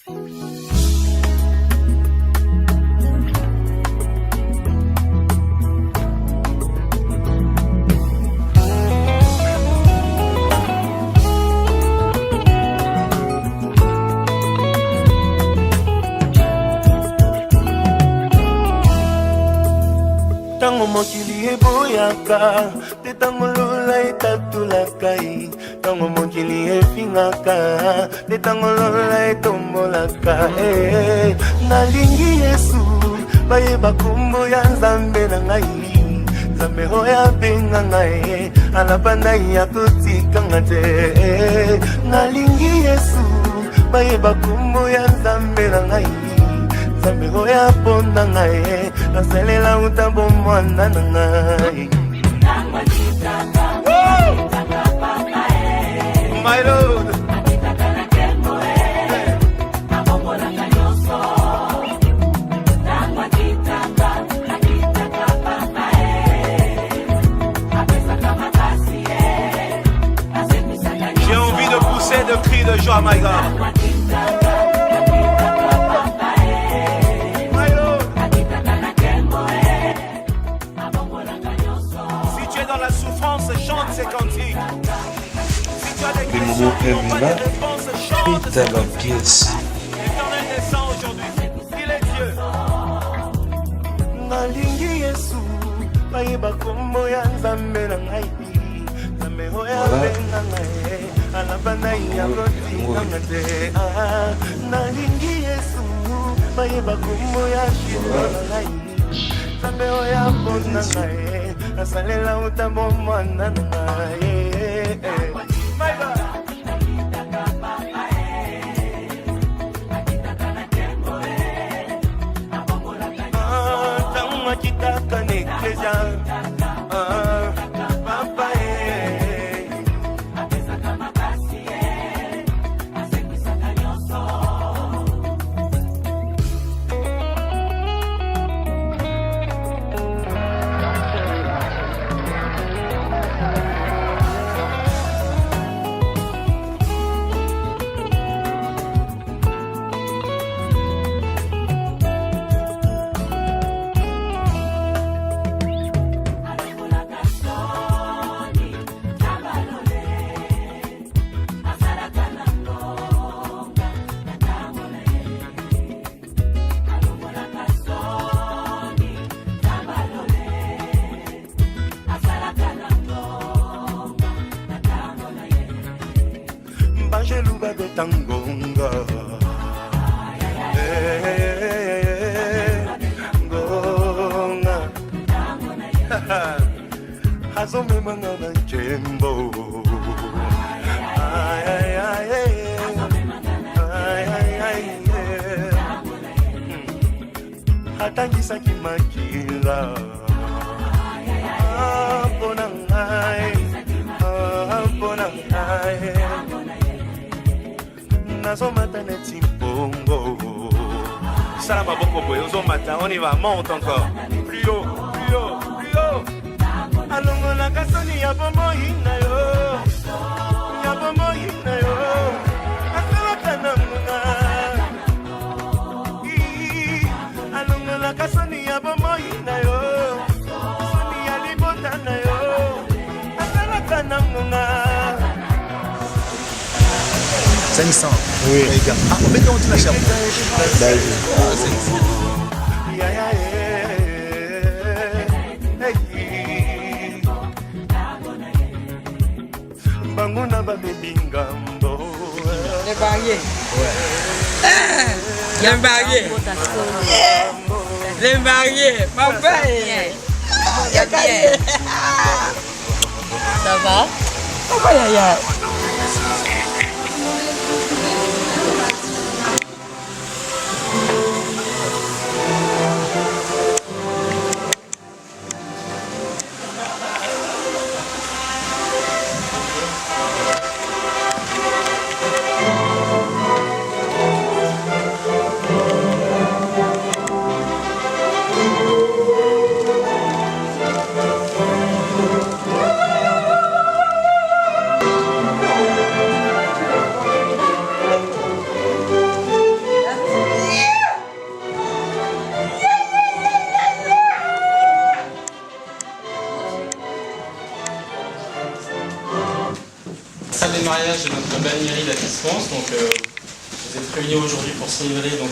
Tango mokili eboyaka, te tango lola etatulaka, tango mokili efingaka, te tango lola etombolaka. Nalingi Yesu, bayeba kombo ya Nzambe na ngai, Nzambe oyo abenga ngai, alabanda ya kotikanga te. Nalingi Yesu, bayeba kombo ya Nzambe na ngai, Nzambe oyo aponda ngai, nasalela utambo mwana na ngai. My Lord, j'ai envie de pousser de cris de joie, my God. Chante ces cantiques. Si tu as des questions, pas de réponse, chante ces cantiques. L'Éternel descend aujourd'hui. Il est Dieu. Nalingi Yesu, bayeba kombo ya Nzambe na ngai, Nzambe oyo abenga ngai, alabanda ya kotikanga te. Nalingi Yesu, bayeba kombo ya Shilo na ngai, Nzambe oyo aponda ngai, nasalela utambo mwana na ngai. My God. Tango akitaka na eklesia, papa Banjeluba betangonga, gonga, hazome manga banjembo, ay ay ay ay ay ay, hatangisa kimakila, ponangai, ponangai. Nazomata neti bongo. Salama boko boy, ozomata, on y va, monte encore. Plus haut, plus haut, plus haut. Alongo na kasoni ya bomo hina yo. Ya bomo hina yo. Asalaka na munga. Alongo na kasoni ya bomo hina yo. Soni ya libota na yo. Asalaka na munga. Saint-Vincent. Oui. Ah, on met dans la chambre. Banguna ba bebingambo. Les mariés. Ouais. Les mariés. Les mariés. Papa. Ça va? Papa, yaya. mariage de notre belle mairie d'Assistance. Donc, vous êtes réunis aujourd'hui pour célébrer donc,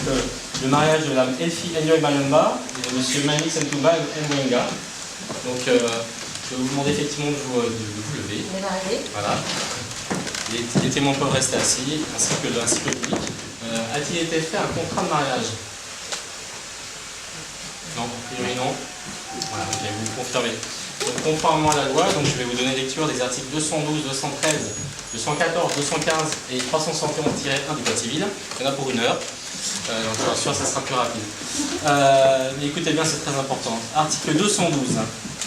le mariage de Mme Elfie Enyoy Malamba et de M. Manix Ntumba Mwenga. Donc, je vais vous demander effectivement de vous lever. Voilà. Les témoins peuvent rester assis, ainsi que le public. A-t-il été fait un contrat de mariage? Non, a priori non. Voilà, je vais vous confirmer. Donc, conformément à la loi, donc, je vais vous donner lecture des articles 212, 213, 214, 215 et 371-1 du Code civil. Il y en a pour 1 heure. Donc, je suis sûr que ça sera plus rapide. Mais écoutez bien, c'est très important. Article 212.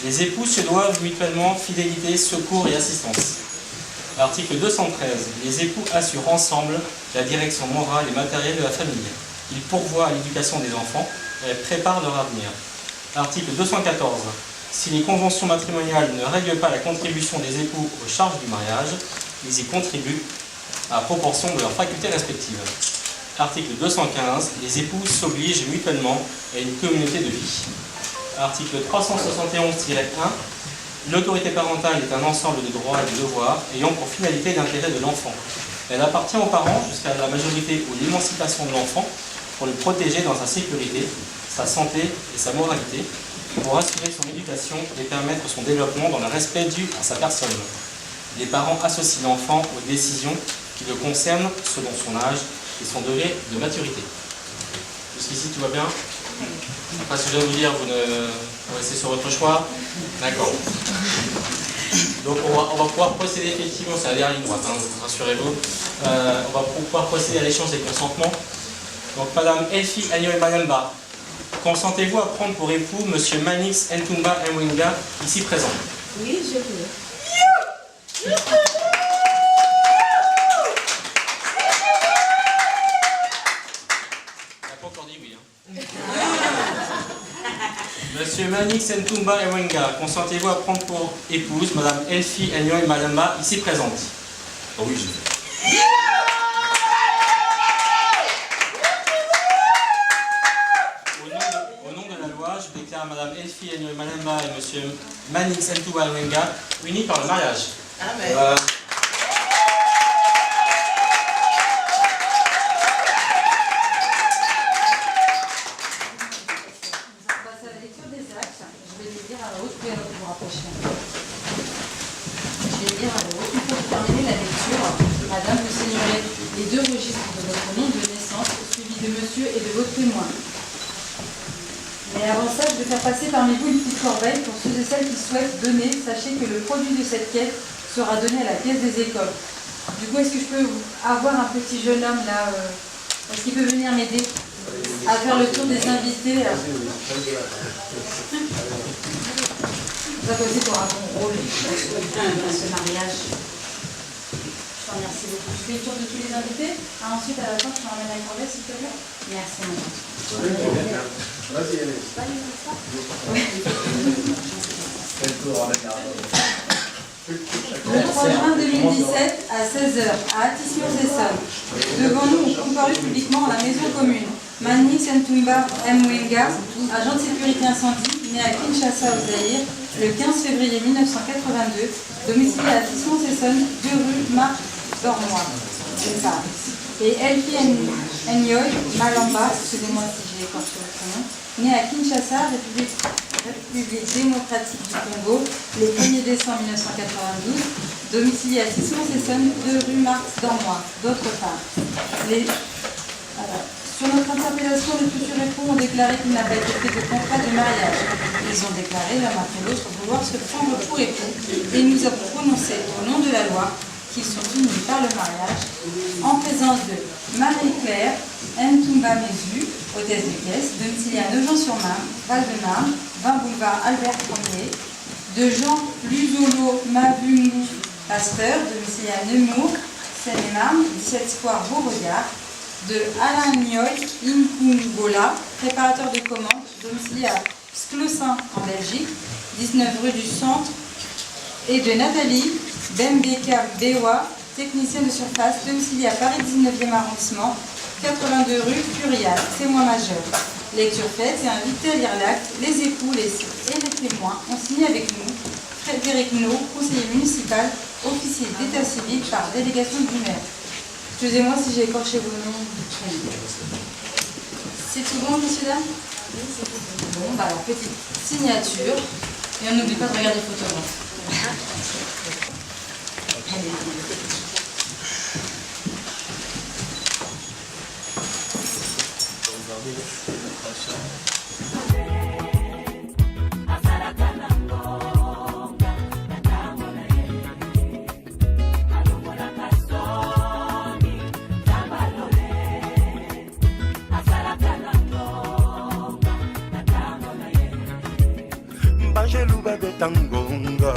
Les époux se doivent mutuellement fidélité, secours et assistance. Article 213. Les époux assurent ensemble la direction morale et matérielle de la famille. Ils pourvoient à l'éducation des enfants et préparent leur avenir. Article 214. Si les conventions matrimoniales ne règlent pas la contribution des époux aux charges du mariage, ils y contribuent à proportion de leurs facultés respectives. Article 215. Les époux s'obligent mutuellement à une communauté de vie. Article 371-1. L'autorité parentale est un ensemble de droits et de devoirs ayant pour finalité l'intérêt de l'enfant. Elle appartient aux parents jusqu'à la majorité ou l'émancipation de l'enfant pour le protéger dans sa sécurité, sa santé et sa moralité, pour assurer son éducation et permettre son développement dans le respect dû à sa personne. Les parents associent l'enfant aux décisions qui le concernent selon son âge et son degré de maturité. Jusqu'ici, tout va bien? Après, ce que je viens de vous dire, vous restez sur votre choix? D'accord. Donc, on va pouvoir procéder effectivement, c'est la dernière ligne droite, hein, rassurez-vous. On va pouvoir procéder à l'échange des consentements. Donc, Madame Elfie Enyoy Malamba, consentez-vous à prendre pour époux Monsieur Manix Ntumba Mwenga, ici présent? Oui, je veux. Il n'a pas encore dit oui. Hein. Monsieur Manix Ntumba Mwenga, consentez-vous à prendre pour épouse Madame Elfie Enyoy Malamba, ici présente? Oh oui, je veux. Au nom de la loi, je déclare Madame Elfie Enyoy Malamba et Monsieur Manix Ntumba Mwenga unis par le mariage. Amen. Madame, vous signerez les 2 registres de votre nom de naissance, suivi de monsieur et de votre témoin. Mais avant ça, je vais faire passer parmi vous une petite corbeille pour ceux et celles qui souhaitent donner. Sachez que le produit de cette quête sera donné à la caisse des écoles. Du coup, est-ce que je peux avoir un petit jeune homme là est-ce qu'il peut venir m'aider à faire le tour des invités Vous avez aussi pour un bon rôle dans ce mariage. Je te remercie beaucoup. Je fais le tour de tous les invités. Ensuite, à la fin, tu m'emmènes à la corbeille, s'il te plaît. Merci, madame. Vas-y, allez. Le 3 juin 2017, à 16h, à Atis-sur-Essonne, devant nous, ont comparu publiquement à la maison commune Manix Ntumba Mwenga, agent de sécurité incendie, né à Kinshasa, au Zaïre, le 15 février 1982, domicilié à Atis-sur-Essonne, 2 rue Marc Dormois, d'une part. Et Elfie Enyoy Malamba, excusez-moi si j'ai écorché votre nom, né à Kinshasa, République démocratique du Congo, le 1er décembre 1992, domicilié à Atis-sur-Essonne, 2 rue Marc Dormois, d'autre part. Sur notre interpellation, les futurs époux ont déclaré qu'il n'a pas été fait de contrat de mariage. Ils ont déclaré l'un après l'autre vouloir se prendre pour époux et nous avons prononcé au nom de la loi qu'ils sont unis par le mariage en présence de Marie-Claire Ntumba Mezu, hôtesse de caisse, domiciliée à Nogent-sur-Marne, Val-de-Marne, 20 boulevard Albert Ier, de Jean Luzolo Mavumou, pasteur, domicilié à Nemours, Seine-et-Marne, 17 square Beauregard, de Alain Nyoy Inkungola, préparateur de commandes, domicilié à Sclossin en Belgique, 19 rue du Centre, et de Nathalie Bembeka Bewa, technicienne de surface, domiciliée à Paris 19e arrondissement, 82 rue Furial, témoin majeur. Lecture faite et invité à lire l'acte, les époux et les témoins ont signé avec nous Frédéric No, conseiller municipal officier d'état civil par délégation du maire. Excusez-moi si j'ai écorché vos noms. C'est tout bon, messieurs, dames? Bon, bah alors, petite signature. Et on n'oublie pas de regarder le photographe. Banjeluba betangonga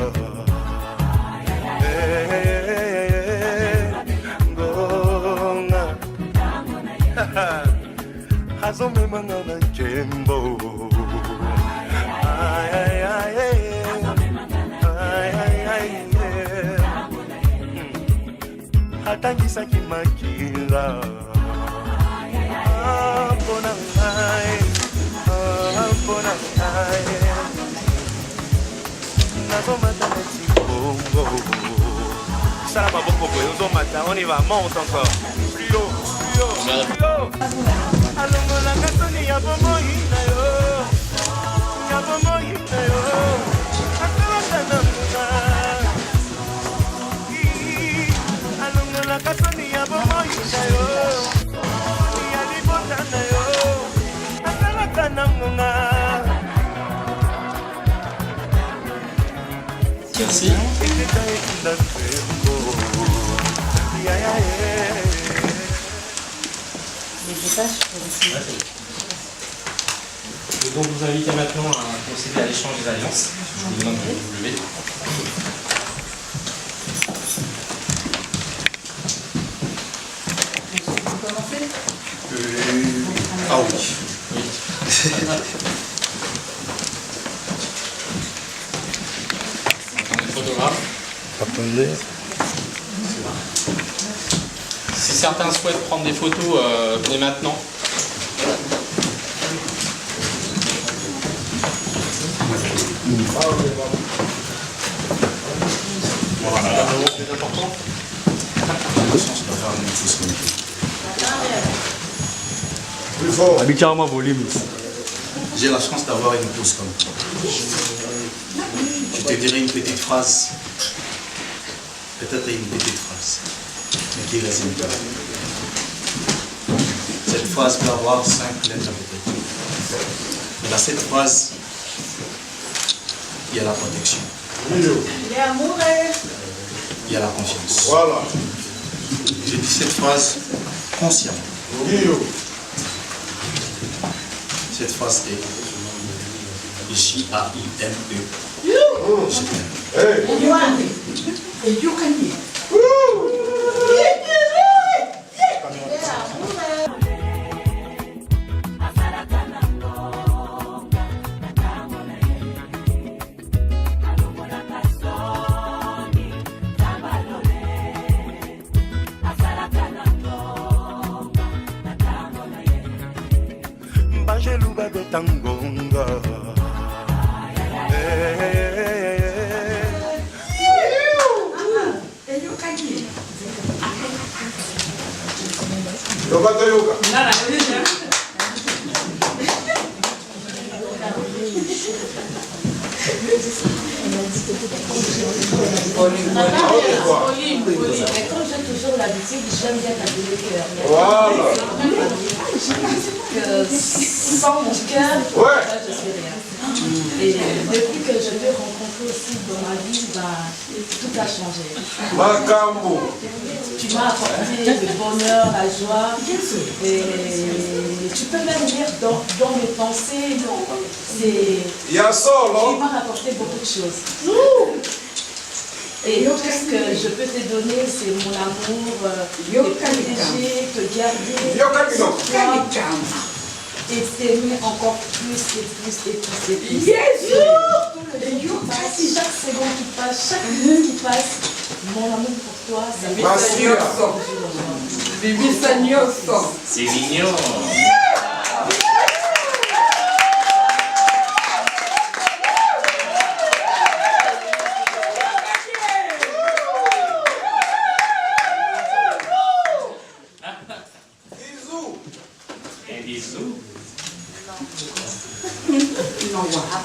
ngonga hazome mangana jembo ay ay ay ay ay hatangisa kimakila bona ay bona ay on y va, monte encore. Plus haut, plus haut, plus haut. Alongola kasoni ya bomo ina yo. Ya bomo ina yo. Akala na muna. Alongola kasoni ya bomo ina yo. Ya libota na yo. Akala na muna. Merci. Je vais donc vous inviter maintenant à procéder à l'échange des alliances. Je vous demande de vous lever. Vous commencez? Ah oui. Oui. Photographe. Attendez. Si certains souhaitent prendre des photos, venez maintenant. Voilà, le plus important. Habituellement, vos limites. J'ai la chance d'avoir une épouse comme toi. Je te dirai une petite phrase, peut-être une petite phrase, mais qui résume tout. Cette phrase peut avoir 5 lettres peut-être. Mais dans cette phrase, il y a la protection. Il y a la confiance. Voilà. Je dis cette phrase consciemment. Cette phrase est J-A-I-M-E. Je t'aime. Banjeluba betangonga Yoga yoga. Mais comme j'ai toujours l'habitude, j'aime bien t'appeler cœur. Voilà. Que sans mon cœur, je suis rien. Et depuis que je t'ai rencontré aussi dans ma vie, tout a changé. Macambo. Tu m'as apporté le bonheur, la joie. Et tu peux même lire dans mes pensées. Il y a ça, là. Tu m'as apporté beaucoup de choses. Et tout ce que je peux te donner, c'est mon amour, te protéger, te garder, et t'aimer encore plus et plus et plus et plus. Chaque seconde qui passe, chaque minute qui passe, mon amour pour toi, ça me C'est mignon. Et bisous. Non, voilà.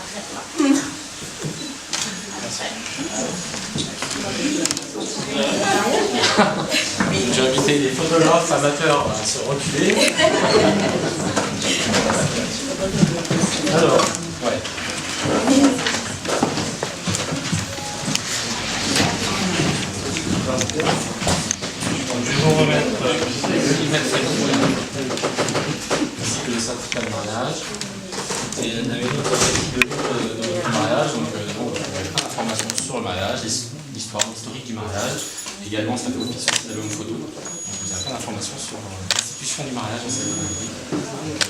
J'ai invité les photographes amateurs à se reculer. Alors, ouais. Donc, je vais vous remettre le livret de ainsi que le certificat de mariage. Et avec notre récit de mariage, donc information sur le mariage, l'histoire, l'historique du mariage, également sa copie sur l'album photo. Donc vous avez plein d'informations sur l'institution du mariage en Seine-Saint-Denis.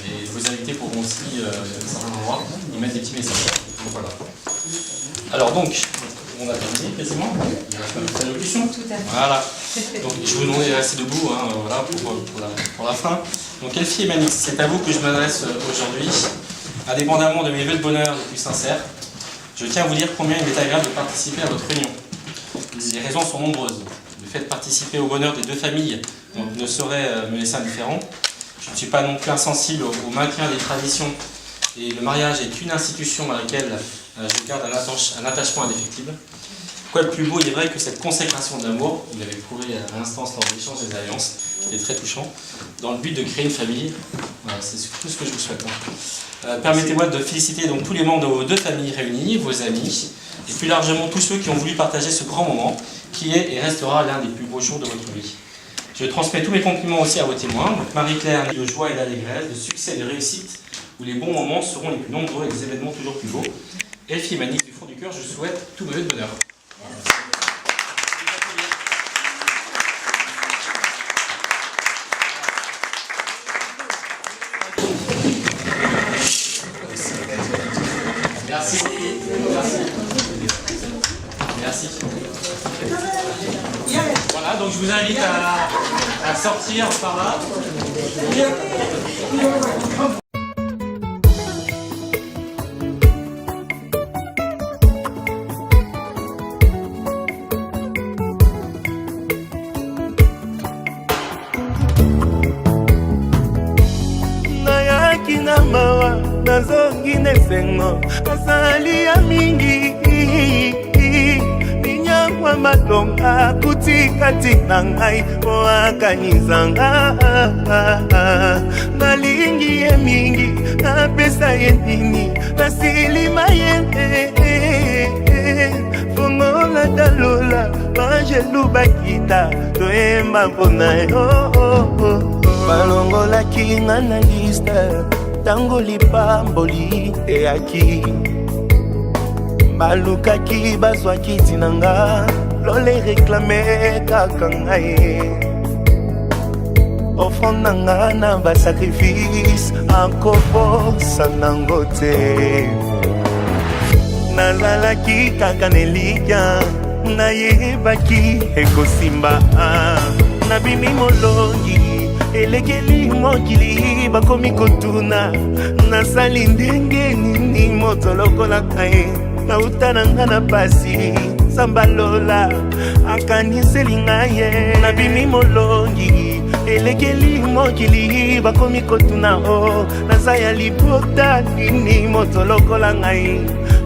Et vos invités pourront aussi, à certains endroits, y mettre des petits messages. Donc voilà. Alors donc, on a terminé quasiment. Il reste une petite allocution. Tout à fait. Voilà. Donc je vais vous demander de rester debout voilà, pour la fin. Donc Elfie et Manix, c'est à vous que je m'adresse aujourd'hui. Indépendamment de mes vœux de bonheur les plus sincères, je tiens à vous dire combien il m'est agréable de participer à votre réunion. Les raisons sont nombreuses. Le fait de participer au bonheur des deux familles ne saurait me laisser indifférent. Je ne suis pas non plus insensible au maintien des traditions. Et le mariage est une institution à laquelle je garde un attachement indéfectible. Quoi de plus beau, il est vrai que cette consécration de l'amour, vous l'avez prouvé à l'instance lors de l'échange des alliances, qui était très touchant, dans le but de créer une famille. Voilà, c'est tout ce que je vous souhaite. Permettez-moi de féliciter donc tous les membres de vos deux familles réunies, vos amis, et plus largement tous ceux qui ont voulu partager ce grand moment, qui est et restera l'un des plus beaux jours de votre vie. Je transmets tous mes compliments aussi à vos témoins, Marie-Claire, de joie et d'allégresse, de succès et de réussite, où les bons moments seront les plus nombreux et les événements toujours plus beaux. Elfie et Manix, du fond du cœur, je vous souhaite tous mes vœux de bonheur. Merci. Merci. Voilà, donc je vous invite à sortir par là. Nayaki na mawa nazongi nesengo asali ya mingi minyangwa matonga kutikati na ngai oakanizanga nalingi ye mingi napesa ye nini nasilima ye fongola dalola bangelu bakita toyemba mpona yo balongolaki nga na liste tango lipamboli eyaki balukaki bazwaki ntina nga lole reklame kaka ngai offrande na nga na basakrifise akoposa nango te nazalaki kaka nelikya nayebaki ekosimba nabimi molongi elekeli mokili bakomi kotuna nasali ndenge nini moto lokola kaye nauta na nga na pasi sambalola akaniseli ngai ye nabimi molongi elekeli mokili bakomi kotuna o naza ya libota nini moto lokola ngai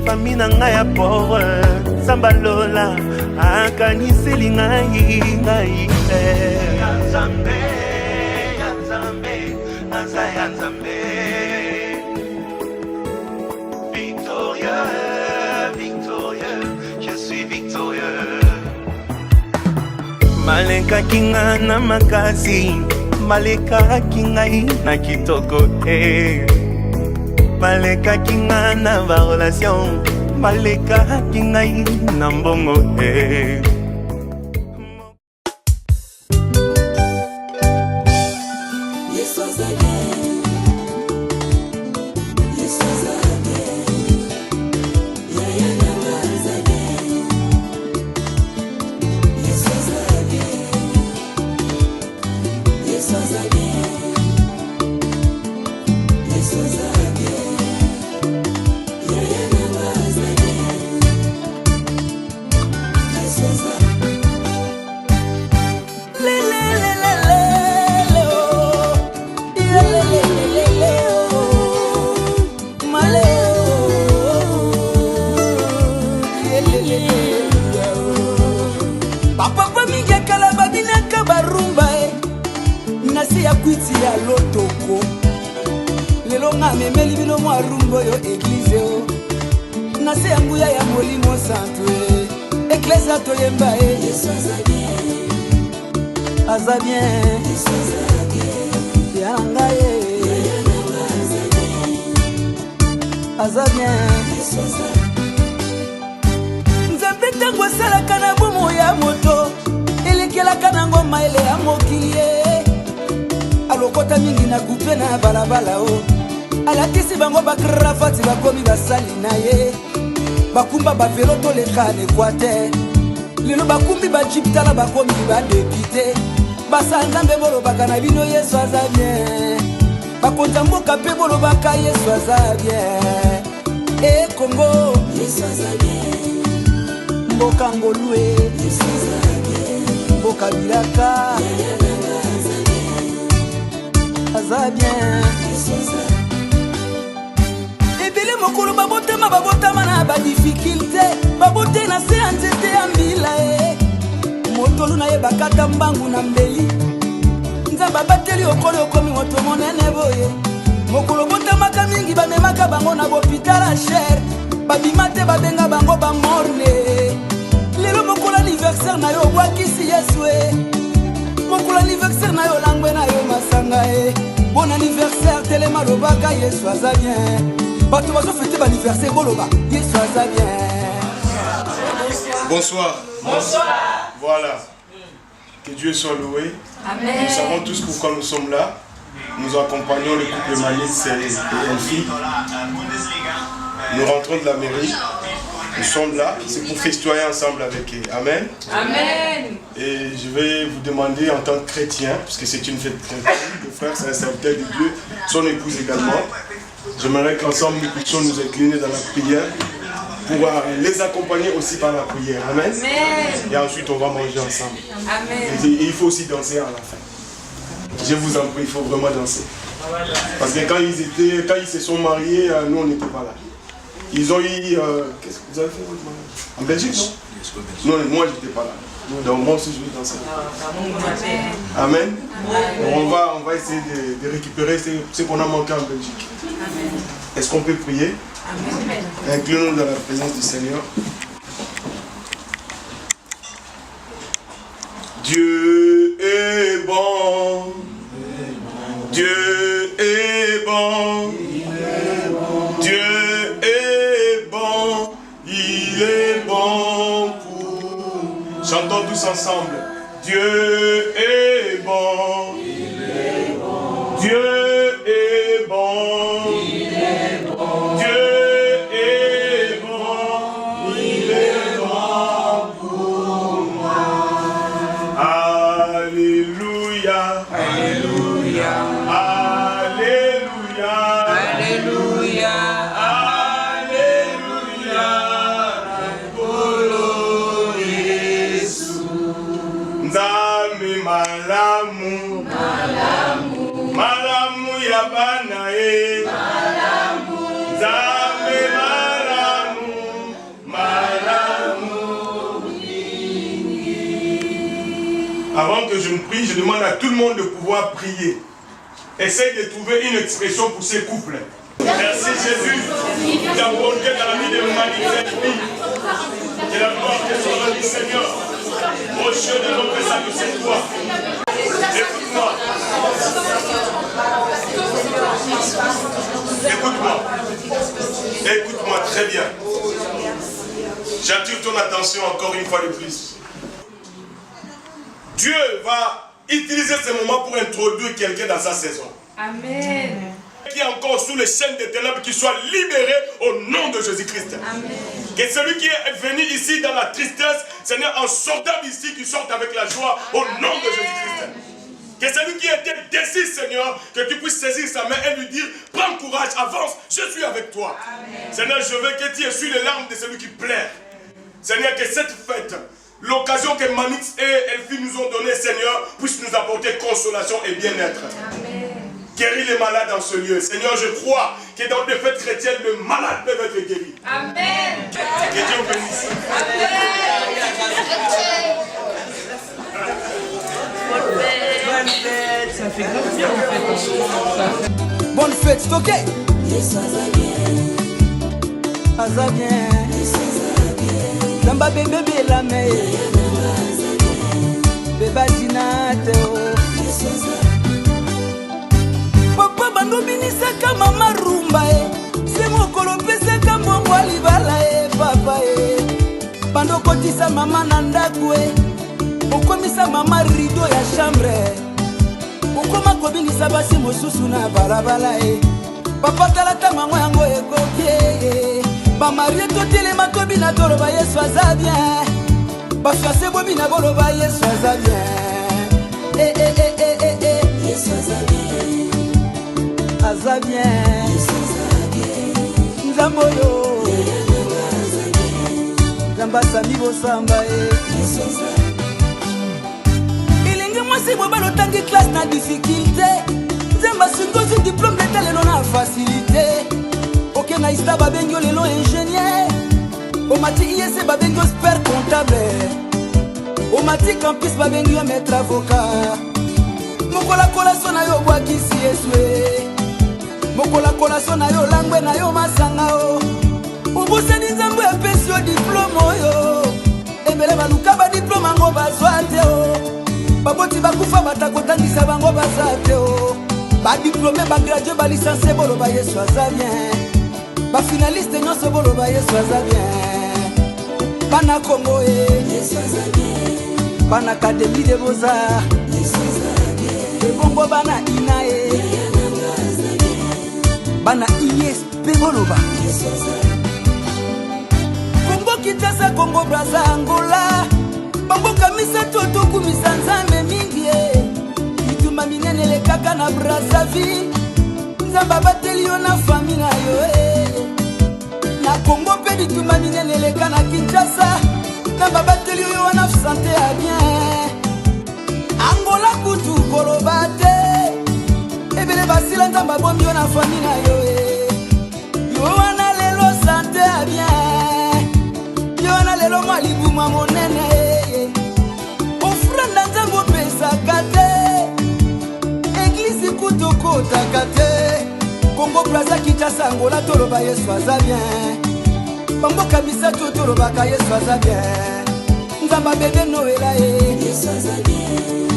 fami na ngai ya pore sambalola akaniseli ngai Nzaya Nzambe, victorieux, victorieux, je suis victorieux. Maleka kinga na makasi, maleka kingai na kitoko maleka kinga na ba relation, maleka kingai na mbongo This was ya kwiti ya lotoko lelo nga memeli bino mwa rumbo yo eglize o na se ya nguya ya molimo santo eklesa toyemba Yesu aza bien ya ngai aza bien nzambe ntango asalaka na bomo ya moto elekelaka na ngoma ele ya mokili ye alokota mingi na kupe na balabala o alatisi bango bakrafati bakomi basali na ye bakumba bavelo toleka na Equateur lelo bakumbi bajiptala bakomi badepite basa nzambe bolobaka na bino Yesu aza bien bakonza mboka mpe bolobaka Yesu aza bien e Kongo Yesu aza bien mboka ngolue Yesu aza bien mboka bilaka aza bien ebele mokolo babotama na badifikulte babote na se ya nzete ya mbila motolu na ye bakata mbangu na mbeli nzambe abateli okolo okomi moto monene boye mokolo botamaka mingi bamemaka bango na bopitala shere babima te babenga bango bamorne lelo mokolo aniversaire na yo obwakisi Yesu mokolo aniversaire na yo langwe na yo masanga bon anniversaire telema lobaka Yesu aza bien bato bazofete baniversaire boloba Yesu aza bien. Bonsoir. Bonsoir. Voilà. Que Dieu soit loué. Amen. Nous savons tous pourquoi nous sommes là. Nous accompagnons le couple Manitz et Elfie. Nous rentrons de la mairie. Nous sommes là. C'est pour festoyer ensemble avec eux. Amen. Amen. Et je vais vous demander en tant que chrétien, parce que c'est une fête chrétienne, le frère c'est un serviteur de Dieu, son épouse également. J'aimerais qu'ensemble nous puissions nous incliner dans la prière pour les accompagner aussi par la prière. Amen. Amen. Et ensuite on va manger ensemble. Amen. Et il faut aussi danser à la fin. Je vous en prie, il faut vraiment danser. Parce que quand ils se sont mariés, nous on n'était pas là. Ils ont eu... qu'est-ce que vous avez fait votre mariage? En Belgique, non? Non, moi j'étais pas là. Donc moi aussi je vais danser. Amen. Donc, on va essayer de récupérer ce qu'on a manqué en Belgique. Est-ce qu'on peut prier? Inclinons-nous dans la présence du Seigneur. Dieu est bon. Dieu est bon. Dieu est bon. Il est bon pour... Chantons tous ensemble. Dieu est bon. Dieu est bon. Dieu est bon. Il est bon pour moi. Alléluia. Alléluia. Alléluia. Alléluia. Malamu, malamu, malamu ya bana malamu, Nzambe malamu, malamu. Avant que je ne prie, je demande à tout le monde de pouvoir prier. Essaye de trouver une expression pour ces couples. Merci Jésus, tu as montré dans la vie de Manitz. Que la gloire te soit du Seigneur. Au Dieu de notre salut, c'est toi. Écoute-moi. Écoute-moi. Écoute-moi très bien. J'attire ton attention encore une fois de plus. Dieu va utiliser ce moment pour introduire quelqu'un dans sa saison. Amen. Qui est encore sous les chaînes des ténèbres, qui soit libéré au nom de Jésus-Christ. Amen. Que celui qui est venu ici dans la tristesse, Seigneur, en sortant d'ici, qui sorte avec la joie au nom de Jésus-Christ. Que celui qui était déçu, Seigneur, que tu puisses saisir sa main et lui dire, prends courage, avance, je suis avec toi. Amen. Seigneur, je veux que tu essuies les larmes de celui qui pleure. Seigneur, que cette fête, l'occasion que Manitz et Elfie nous ont donnée, Seigneur, puisse nous apporter consolation et bien-être. Guéris les malades dans ce lieu. Seigneur, je crois que dans les fêtes chrétiennes, les malades peuvent être guéris. Amen. Que Dieu vous bénisse. Bonne fête. Ça fait grave bien en fait. Bonne fête, c'est ok? Aza bien. Namba bébé belame. Beba dinate o. Papa bando binisaka mama rumba e. Se mokolo pesaka mbongo alibala e papa e. Bando kotisa mama na ndako e. Okomisa mama rideau ya chambre. Okoma kobinisa basi mosusu na balabala e. Papa talata mango yango ekokie. Ba marie totelema tobina toloba Yesu aza bien. Ba fiancé bobina boloba Yesu aza bien. Yesu aza bien. Aza bien. Yesu aza bien. Nzambo yo. Nzamba sami bosamba e. Yesu aza bien. Ilingi mwasi bobalo tangi classe na difficulté. Nzamba sungozi diplôme d'état lelo na facilité. Ok na ista babengyo lelo ingénieur. Omati IEC babengyo super comptable. Omati campus babengyo maître avocat. Mokola kola sona yo bwakisi Yesue. Mokola kola sona yo langwe na yo masanga o. Ubuseni nzambo ya pesi yo diplôme yo. Ebele baluka ba diplôme ngo bazwate o. Baboti bakufa batakotangisa bango bazate o. Ba diplômé ba gradué ba licencié boloba Yesu aza bien. Ba finaliste nyonso boloba Yesu aza bien. Bana Congo e Yesu aza bien. Bana Académie des Beaux-Arts Yesu aza bien. Ebongo bana ina e bana ISP boloba Yesu aza bien. Congo Kinshasa Congo Brazza Angola. Bango kamisa toto kumisa nzambe mingi e. Ituma minene le kaka na Brazzaville. Nzamba bateli yo na famille na yo e. Na Congo pe bituma minene le kana Kinshasa. Nzamba bateli yo wana santé a bien. Angola kutu koloba te. Ebele basila nzamba bombi yo na famille na yo e. Yo wana lelo santé a bien. Yo wana lelo malibu mwa monene e. Ofranda nzambo pesa kate. Église kutoko takate. Congo Brazza Kinshasa Angola toloba Yesu aza bien. Bamboka misato toloba ka Yesu aza bien. Nzamba bébé Noëlla e Yesu aza bien.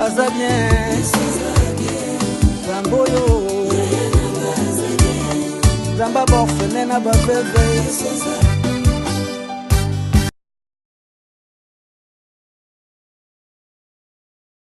Aza bien. Yesu aza bien. Zambo yo. Zamba borfene na ba bébé Yesu aza bien.